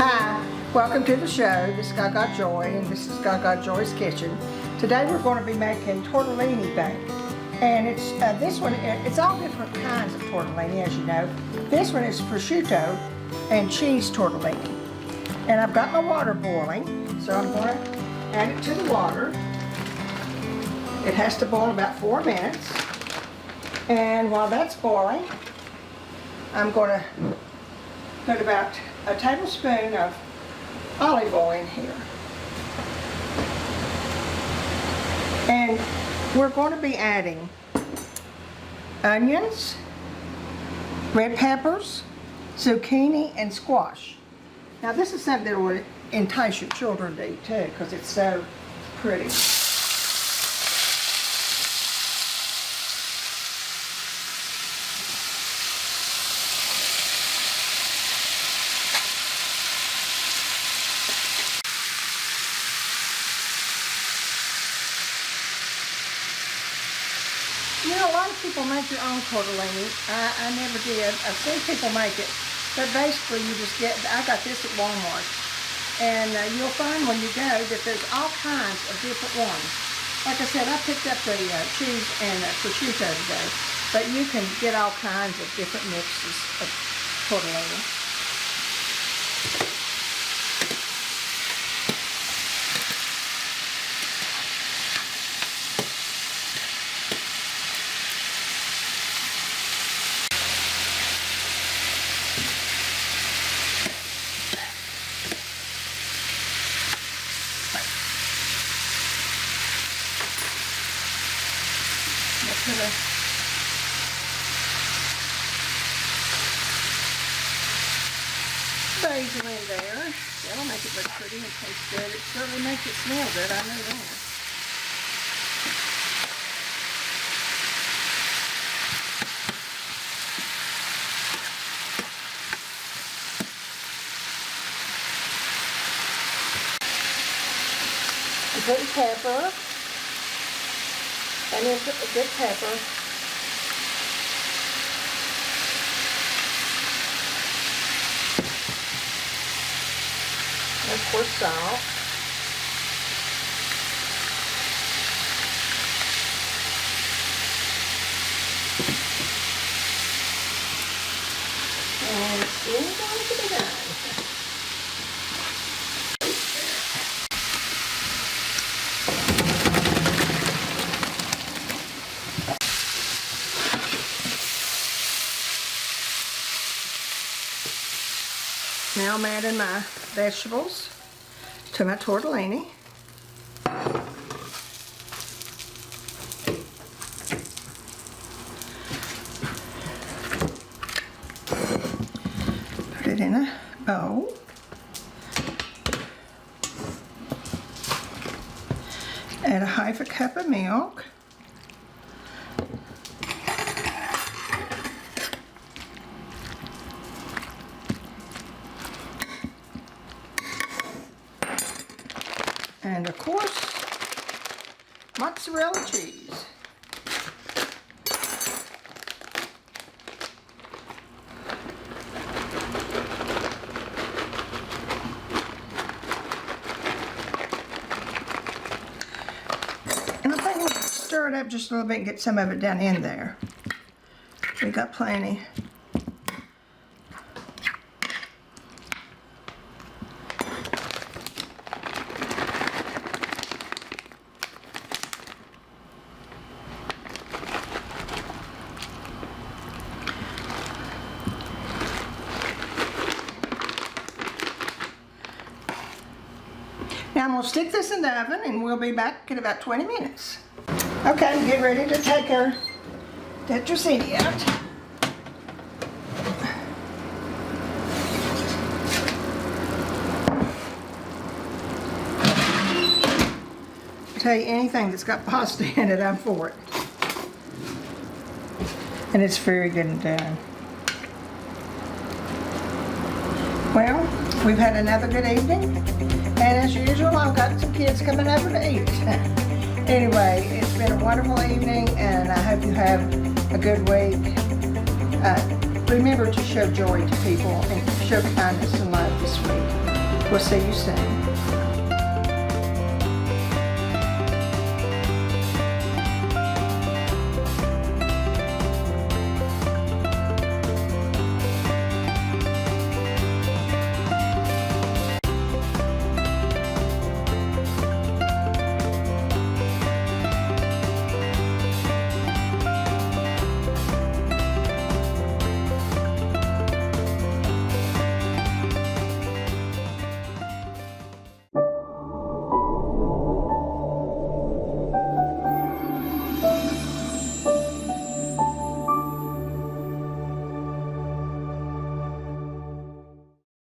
Hi, welcome to the show. This is Gagajoy and this is Gagajoy's Kitchen. Today we're going to be making tortellini bake. And it's this one, it's all different kinds of tortellini, as you know. This one is prosciutto and cheese tortellini. And I've got my water boiling, so I'm going to add it to the water. It has to boil about 4 minutes. And while that's boiling, I'm going to put about a tablespoon of olive oil in here. And we're going to be adding onions, red peppers, zucchini, and squash. Now this is something that will entice your children to eat too, because it's so pretty. You know, a lot of people make their own tortellini. I never did. I've seen people make it. But basically you just get, I got this at Walmart. And you'll find when you go that there's all kinds of different ones. Like I said, I picked up the cheese and prosciutto today. But you can get all kinds of different mixes of tortellini. Put a basil in there. That'll make it look pretty and taste good. It certainly makes it smell good, I know that. I'm putting pepper. And then put a good pepper. And of course salt. And it's going to be done. Now I'm adding my vegetables to my tortellini. Put it in a bowl. Add a half a cup of milk. And of course, mozzarella cheese. And I think we'll stir it up just a little bit and get some of it down in there. We got plenty. Now I'm going to stick this in the oven and we'll be back in about 20 minutes. Okay, get ready to take our tetrazzini out. I'll tell you, anything that's got pasta in it, I'm for it. And it's very good and done. Well, we've had another good evening. And as usual, I've got some kids coming over to eat. Anyway, it's been a wonderful evening, and I hope you have a good week. Remember to show joy to people and show kindness and love this week. We'll see you soon.